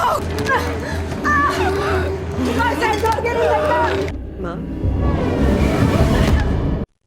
माँ,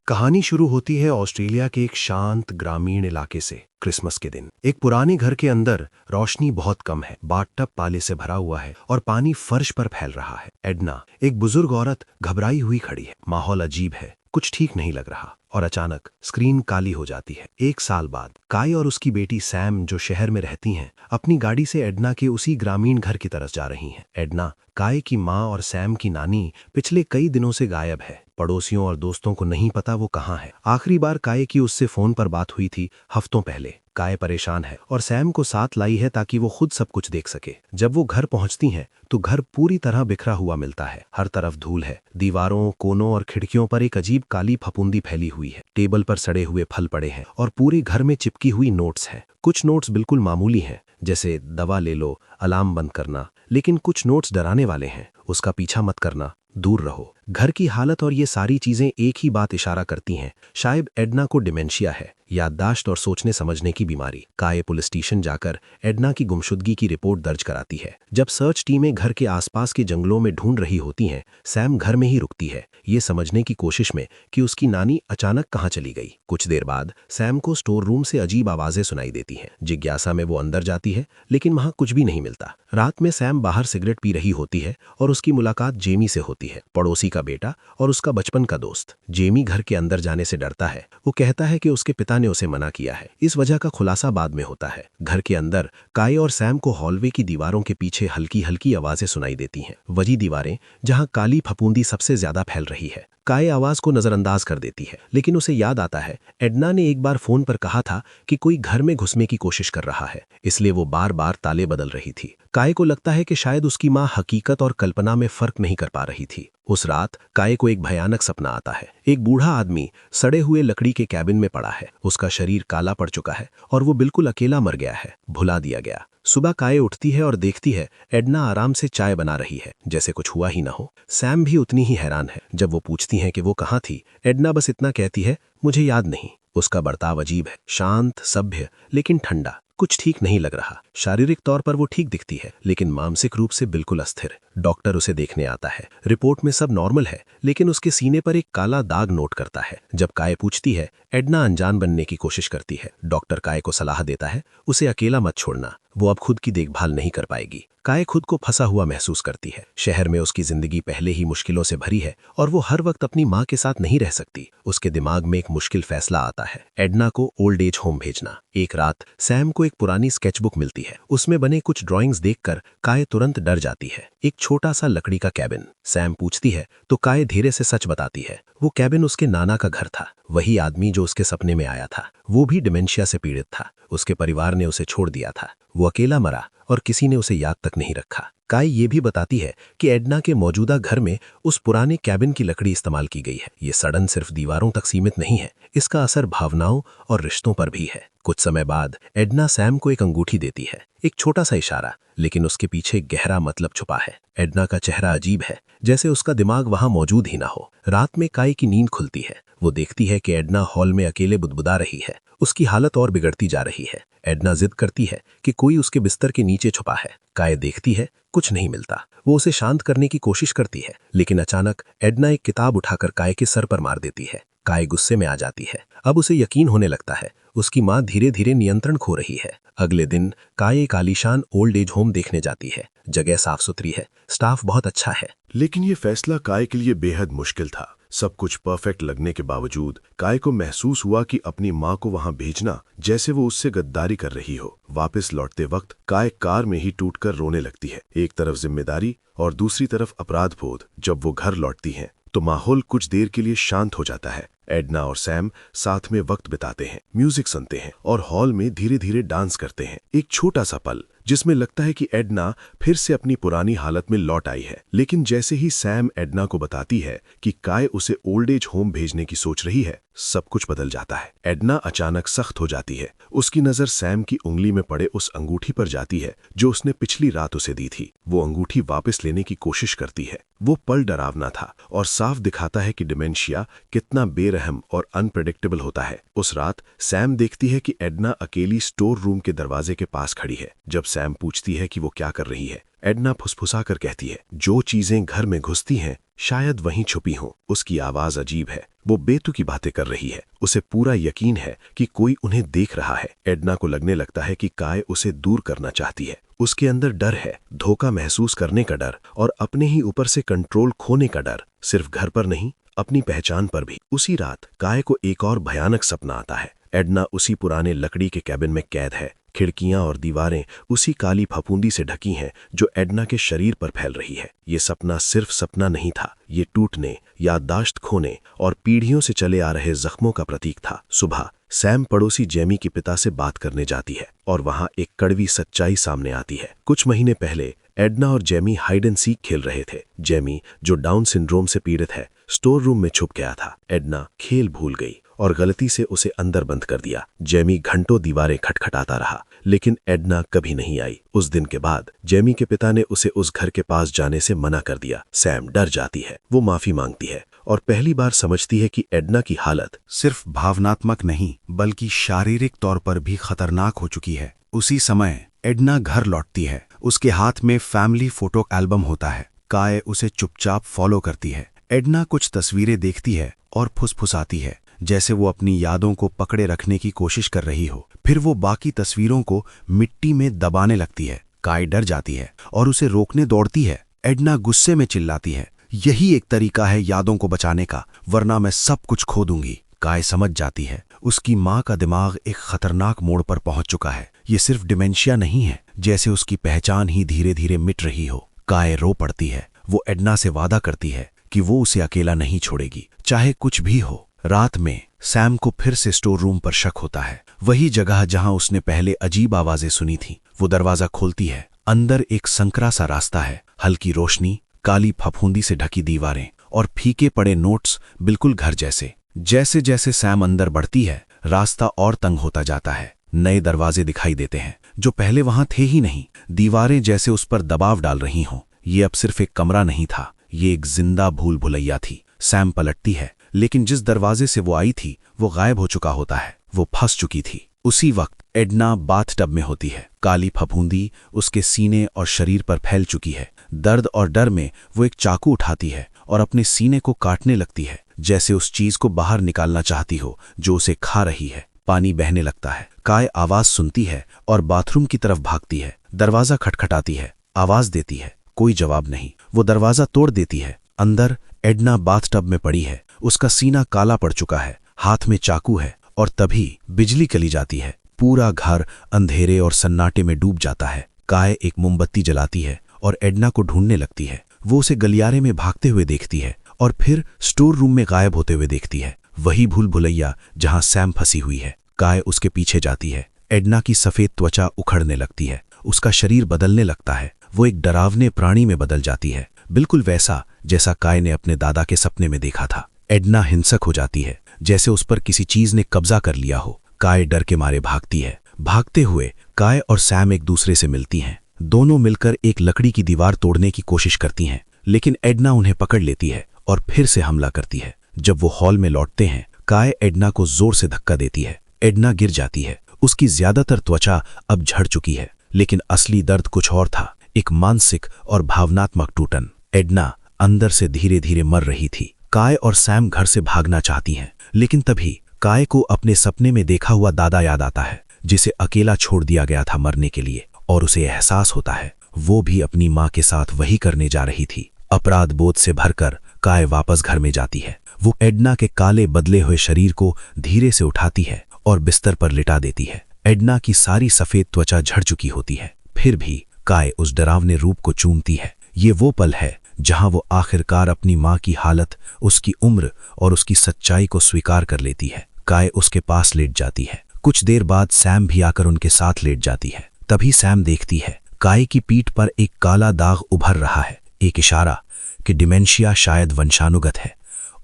कहानी शुरू होती है ऑस्ट्रेलिया के एक शांत ग्रामीण इलाके से। क्रिसमस के दिन एक पुराने घर के अंदर रोशनी बहुत कम है, बाथटब पाले से भरा हुआ है और पानी फर्श पर फैल रहा है। एडना, एक बुजुर्ग औरत, घबराई हुई खड़ी है। माहौल अजीब है, कुछ ठीक नहीं लग रहा। और अचानक स्क्रीन काली हो जाती है। 1 साल बाद काई और उसकी बेटी सैम, जो शहर में रहती हैं, अपनी गाड़ी से एडना के उसी ग्रामीण घर की तरफ जा रही हैं। एडना, काई की माँ और सैम की नानी, पिछले कई दिनों से गायब है। पड़ोसियों और दोस्तों को नहीं पता वो कहाँ है। आखिरी बार काई की उससे फोन पर बात हुई थी हफ्तों पहले। काई परेशान है और सैम को साथ लाई है ताकि वो खुद सब कुछ देख सके। जब वो घर पहुंचती हैं तो घर पूरी तरह बिखरा हुआ मिलता है। हर तरफ धूल है, दीवारों, कोनों और खिड़कियों पर एक अजीब काली फफूंदी फैली हुई है। टेबल पर सड़े हुए फल पड़े हैं और पूरे घर में चिपकी हुई नोट्स हैं। कुछ नोट्स बिल्कुल मामूली हैं, जैसे दवा ले लो, अलार्म बंद करना, लेकिन कुछ नोट्स डराने वाले हैं, उसका पीछा मत करना, दूर रहो। घर की हालत और ये सारी चीजें एक ही बात इशारा करती हैं, शायद एडना को डिमेंशिया है, याददाश्त और सोचने समझने की बीमारी। काये पुलिस स्टेशन जाकर एडना की गुमशुदगी की रिपोर्ट दर्ज कराती है। जब सर्च टीमें घर के आसपास के जंगलों में ढूंढ रही होती हैं, सैम घर में ही रुकती है, ये समझने की कोशिश में कि उसकी नानी अचानक कहाँ चली गई। कुछ देर बाद सैम को स्टोर रूम से अजीब आवाजें सुनाई देती हैं। जिज्ञासा में वो अंदर जाती है, लेकिन वहां कुछ भी नहीं मिलता। रात में सैम बाहर सिगरेट पी रही होती है और उसकी मुलाकात जेमी से होती है, पड़ोसी का बेटा और उसका बचपन का दोस्त। जेमी घर के अंदर जाने से डरता है। वो कहता है कि उसके पिता ने उसे मना किया है। इस वजह का खुलासा बाद में होता है। घर के अंदर काई और सैम को हॉलवे की दीवारों के पीछे हल्की हल्की आवाजें सुनाई देती हैं, वही दीवारें जहां काली फफूंदी सबसे ज्यादा फैल रही है। काई आवाज को नजरअंदाज कर देती है, लेकिन उसे याद आता है एडना ने एक बार फोन पर कहा था कि कोई घर में घुसने की कोशिश कर रहा है, इसलिए वो बार बार ताले बदल रही थी। काई को लगता है कि शायद उसकी माँ हकीकत और कल्पना में फर्क नहीं कर पा रही थी। उस रात काई को एक भयानक सपना आता है। एक बूढ़ा आदमी सड़े हुए लकड़ी के कैबिन में पड़ा है। उसका शरीर काला पड़ चुका है और वो बिल्कुल अकेला मर गया है, भुला दिया गया। सुबह काई उठती है और देखती है एडना आराम से चाय बना रही है, जैसे कुछ हुआ ही ना हो। सैम भी उतनी ही हैरान है। जब वो पूछती हैं कि वो कहाँ थी, एडना बस इतना कहती है, मुझे याद नहीं। उसका बर्ताव अजीब है, शांत, सभ्य, लेकिन ठंडा। कुछ ठीक नहीं लग रहा। शारीरिक तौर पर वो ठीक दिखती है, लेकिन मानसिक रूप से बिल्कुल अस्थिर। डॉक्टर उसे देखने आता है। रिपोर्ट में सब नॉर्मल है, लेकिन उसके सीने पर एक काला दाग नोट करता है। जब काई पूछती है, एडना अनजान बनने की कोशिश करती है। डॉक्टर काई को सलाह देता है, उसे अकेला मत छोड़ना, वो अब खुद की देखभाल नहीं कर पाएगी। काई खुद को फंसा हुआ महसूस करती है। शहर में उसकी जिंदगी पहले ही मुश्किलों से भरी है और वो हर वक्त अपनी माँ के साथ नहीं रह सकती। उसके दिमाग में एक मुश्किल फैसला आता है, एडना को ओल्ड एज होम भेजना। एक रात सैम को एक पुरानी स्केचबुक मिलती है। उसमें बने कुछ ड्राइंग्स देखकर काई तुरंत डर जाती है। एक छोटा सा लकड़ी का कैबिन। सैम पूछती है तो काई धीरे से सच बताती है। वो कैबिन उसके नाना का घर था, वही आदमी जो उसके सपने में आया था। वो भी डिमेंशिया से पीड़ित था। उसके परिवार ने उसे छोड़ दिया था। वो अकेला मरा और किसी ने उसे याद तक नहीं रखा। काई ये भी बताती है कि एडना के मौजूदा घर में उस पुराने कैबिन की लकड़ी इस्तेमाल की गई है। ये सड़न सिर्फ दीवारों तक सीमित नहीं है, इसका असर भावनाओं और रिश्तों पर भी है। कुछ समय बाद एडना सैम को एक अंगूठी देती है, एक छोटा सा इशारा, लेकिन उसके पीछे गहरा मतलब छुपा है। एडना का चेहरा अजीब है, जैसे उसका दिमाग वहां मौजूद ही ना हो। रात में काई की नींद खुलती है। वो देखती है कि एडना हॉल में अकेले बुदबुदा रही है। उसकी हालत और बिगड़ती जा रही है। एडना जिद करती है कि कोई उसके बिस्तर के नीचे छुपा है। काई देखती है, कुछ नहीं मिलता। वो उसे शांत करने की कोशिश करती है, लेकिन अचानक एडना एक किताब उठाकर काई के सर पर मार देती है। काई गुस्से में आ जाती है। अब उसे यकीन होने लगता है उसकी माँ धीरे धीरे नियंत्रण खो रही है। अगले दिन काई एक आलीशान ओल्ड एज होम देखने जाती है। जगह साफ सुथरी है, स्टाफ बहुत अच्छा है। लेकिन ये फैसला काई के लिए बेहद मुश्किल था। सब कुछ परफेक्ट लगने के बावजूद काई को महसूस हुआ कि अपनी माँ को वहां भेजना जैसे वो उससे गद्दारी कर रही हो। वापस लौटते वक्त काई कार में ही टूटकर रोने लगती है। एक तरफ जिम्मेदारी और दूसरी तरफ अपराध बोध। जब वो घर लौटती हैं तो माहौल कुछ देर के लिए शांत हो जाता है। एडना और सैम साथ में वक्त बिताते हैं, म्यूजिक सुनते हैं और हॉल में धीरे धीरे डांस करते हैं। एक छोटा सा पल जिसमें लगता है कि एडना फिर से अपनी पुरानी हालत में लौट आई है। लेकिन जैसे ही सैम एडना को बताती है कि काई उसे ओल्ड एज होम भेजने की सोच रही है, सब कुछ बदल जाता है। एडना अचानक सख्त हो जाती है। उसकी नजर सैम की उंगली में पड़े उस अंगूठी पर जाती है जो उसने पिछली रात उसे दी थी। वो अंगूठी वापस लेने की कोशिश करती है। वो पल डरावना था और साफ दिखाता है कि डिमेंशिया कितना बेरहम और अनप्रेडिक्टेबल होता है। उस रात सैम देखती है कि एडना अकेली स्टोर रूम के दरवाजे के पास खड़ी है। जब सैम पूछती है कि वो क्या कर रही है, एडना फुसफुसाकर कहती है, जो चीजें घर में घुसती हैं शायद वहीं छुपी हों। उसकी आवाज अजीब है, वो बेतुकी बातें कर रही है। उसे पूरा यकीन है कि कोई उन्हें देख रहा है। एडना को लगने लगता है कि काय उसे दूर करना चाहती है। उसके अंदर डर है, धोखा महसूस करने का डर और अपने ही ऊपर से कंट्रोल खोने का डर। सिर्फ घर पर नहीं, अपनी पहचान पर भी। उसी रात काय को एक और भयानक सपना आता है। एडना उसी पुराने लकड़ी के कैबिन में कैद है। खिड़कियां और दीवारें उसी काली फफूंदी से ढकी हैं जो एडना के शरीर पर फैल रही है। ये सपना सिर्फ सपना नहीं था, ये टूटने, याददाश्त खोने और पीढ़ियों से चले आ रहे जख्मों का प्रतीक था। सुबह सैम पड़ोसी जेमी के पिता से बात करने जाती है और वहां एक कड़वी सच्चाई सामने आती है। कुछ महीने पहले एडना और जेमी हाइड एंड सीक खेल रहे थे। जेमी, जो डाउन सिंड्रोम से पीड़ित है, स्टोर रूम में छुप गया था। एडना खेल भूल गई और गलती से उसे अंदर बंद कर दिया। जेमी घंटों दीवारें खटखटाता रहा, लेकिन एडना कभी नहीं आई। उस दिन के बाद जेमी के पिता ने उसे उस घर के पास जाने से मना कर दिया। सैम डर जाती है, वो माफी मांगती है और पहली बार समझती है कि एडना की हालत सिर्फ भावनात्मक नहीं बल्कि शारीरिक तौर पर भी खतरनाक हो चुकी है। उसी समय एडना घर लौटती है। उसके हाथ में फैमिली फोटो एल्बम होता है। काय उसे चुपचाप फॉलो करती है। एडना कुछ तस्वीरें देखती है और फुसफुसाती है, जैसे वो अपनी यादों को पकड़े रखने की कोशिश कर रही हो। फिर वो बाकी तस्वीरों को मिट्टी में दबाने लगती है। काय डर जाती है और उसे रोकने दौड़ती है। एडना गुस्से में चिल्लाती है, यही एक तरीका है यादों को बचाने का, वरना मैं सब कुछ खो दूंगी। काय समझ जाती है, उसकी माँ का दिमाग एक खतरनाक मोड़ पर पहुंच चुका है। ये सिर्फ डिमेंशिया नहीं है, जैसे उसकी पहचान ही धीरे धीरे मिट रही हो। काय रो पड़ती है। वो एडना से वादा करती है कि वो उसे अकेला नहीं छोड़ेगी, चाहे कुछ भी हो। रात में सैम को फिर से स्टोर रूम पर शक होता है। वही जगह जहां उसने पहले अजीब आवाजें सुनी थी। वो दरवाजा खोलती है। अंदर एक संकरा सा रास्ता है। हल्की रोशनी, काली फफूंदी से ढकी दीवारें और फीके पड़े नोट्स, बिल्कुल घर जैसे। जैसे जैसे सैम अंदर बढ़ती है, रास्ता और तंग होता जाता है। नए दरवाजे दिखाई देते हैं जो पहले वहां थे ही नहीं। दीवारें जैसे उस पर दबाव डाल रही हों। ये अब सिर्फ एक कमरा नहीं था, ये एक जिंदा भूल भुलैया थी। सैम पलटती है, लेकिन जिस दरवाजे से वो आई थी वो गायब हो चुका होता है। वो फंस चुकी थी। उसी वक्त एडना बाथटब में होती है। काली फफूंदी उसके सीने और शरीर पर फैल चुकी है। दर्द और डर में वो एक चाकू उठाती है और अपने सीने को काटने लगती है, जैसे उस चीज को बाहर निकालना चाहती हो जो उसे खा रही है। पानी बहने लगता है। काय आवाज सुनती है और बाथरूम की तरफ भागती है। दरवाजा खटखटाती है, आवाज देती है, कोई जवाब नहीं। वो दरवाजा तोड़ देती है। अंदर एडना बाथटब में पड़ी है। उसका सीना काला पड़ चुका है, हाथ में चाकू है और तभी बिजली चली जाती है। पूरा घर अंधेरे और सन्नाटे में डूब जाता है। काय एक मोमबत्ती जलाती है और एडना को ढूंढने लगती है। वो उसे गलियारे में भागते हुए देखती है और फिर स्टोर रूम में गायब होते हुए देखती है। वही भूल भुलैया जहां सैम फंसी हुई है। काय उसके पीछे जाती है। एडना की सफेद त्वचा उखड़ने लगती है। उसका शरीर बदलने लगता है। वो एक डरावने प्राणी में बदल जाती है, बिल्कुल वैसा जैसा काय ने अपने दादा के सपने में देखा था। एडना हिंसक हो जाती है, जैसे उस पर किसी चीज ने कब्जा कर लिया हो। काय डर के मारे भागती है। भागते हुए काय और सैम एक दूसरे से मिलती हैं। दोनों मिलकर एक लकड़ी की दीवार तोड़ने की कोशिश करती हैं, लेकिन एडना उन्हें पकड़ लेती है और फिर से हमला करती है। जब वो हॉल में लौटते हैं, काय एडना को जोर से धक्का देती है। एडना गिर जाती है। उसकी ज्यादातर त्वचा अब झड़ चुकी है, लेकिन असली दर्द कुछ और था, एक मानसिक और भावनात्मक टूटन। एडना अंदर से धीरे धीरे मर रही थी। काय और सैम घर से भागना चाहती हैं, लेकिन तभी काय को अपने सपने में देखा हुआ दादा याद आता है, जिसे अकेला छोड़ दिया गया था मरने के लिए, और उसे एहसास होता है वो भी अपनी माँ के साथ वही करने जा रही थी। अपराध बोध से भरकर काय वापस घर में जाती है। वो एडना के काले बदले हुए शरीर को धीरे से उठाती है और बिस्तर पर लिटा देती है। एडना की सारी सफेद त्वचा झड़ चुकी होती है, फिर भी काय उस डरावने रूप को चूमती है। ये वो पल है जहां वो आखिरकार अपनी माँ की हालत, उसकी उम्र और उसकी सच्चाई को स्वीकार कर लेती है। काय उसके पास लेट जाती है। कुछ देर बाद सैम भी आकर उनके साथ लेट जाती है। तभी सैम देखती है काय की पीठ पर एक काला दाग उभर रहा है, एक इशारा कि डिमेंशिया शायद वंशानुगत है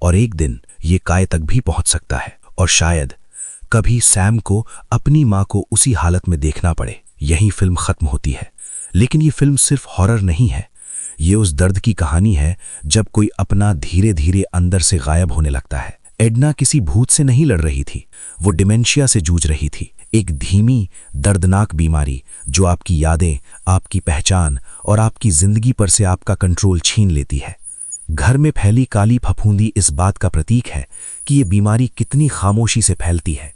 और एक दिन ये काय तक भी पहुंच सकता है, और शायद कभी सैम को अपनी माँ को उसी हालत में देखना पड़े। यहीं फिल्म खत्म होती है, लेकिन ये फिल्म सिर्फ हॉरर नहीं है। ये उस दर्द की कहानी है जब कोई अपना धीरे धीरे अंदर से गायब होने लगता है। एडना किसी भूत से नहीं लड़ रही थी, वो डिमेंशिया से जूझ रही थी, एक धीमी दर्दनाक बीमारी जो आपकी यादें, आपकी पहचान और आपकी जिंदगी पर से आपका कंट्रोल छीन लेती है। घर में फैली काली फफूंदी इस बात का प्रतीक है कि ये बीमारी कितनी खामोशी से फैलती है।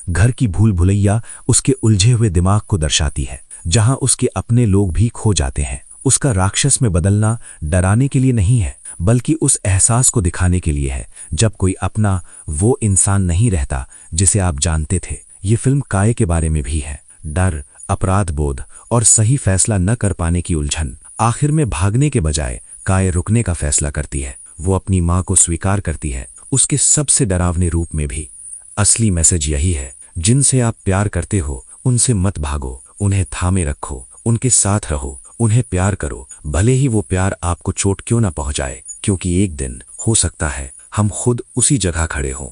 घर की भूल भुलैया उसके उलझे हुए दिमाग को दर्शाती है, जहां उसके अपने लोग भी खो जाते हैं। उसका राक्षस में बदलना डराने के लिए नहीं है, बल्कि उस एहसास को दिखाने के लिए है जब कोई अपना वो इंसान नहीं रहता जिसे आप जानते थे। ये फिल्म काय के बारे में भी है, डर, अपराध बोध और सही फैसला न कर पाने की उलझन। आखिर में भागने के बजाय काय रुकने का फैसला करती है। वो अपनी मां को स्वीकार करती है, उसके सबसे डरावने रूप में भी। असली मैसेज यही है, जिनसे आप प्यार करते हो उनसे मत भागो, उन्हें थामे रखो, उनके साथ रहो, उन्हें प्यार करो, भले ही वो प्यार आपको चोट क्यों ना पहुंचाए, क्योंकि एक दिन हो सकता है हम खुद उसी जगह खड़े हों।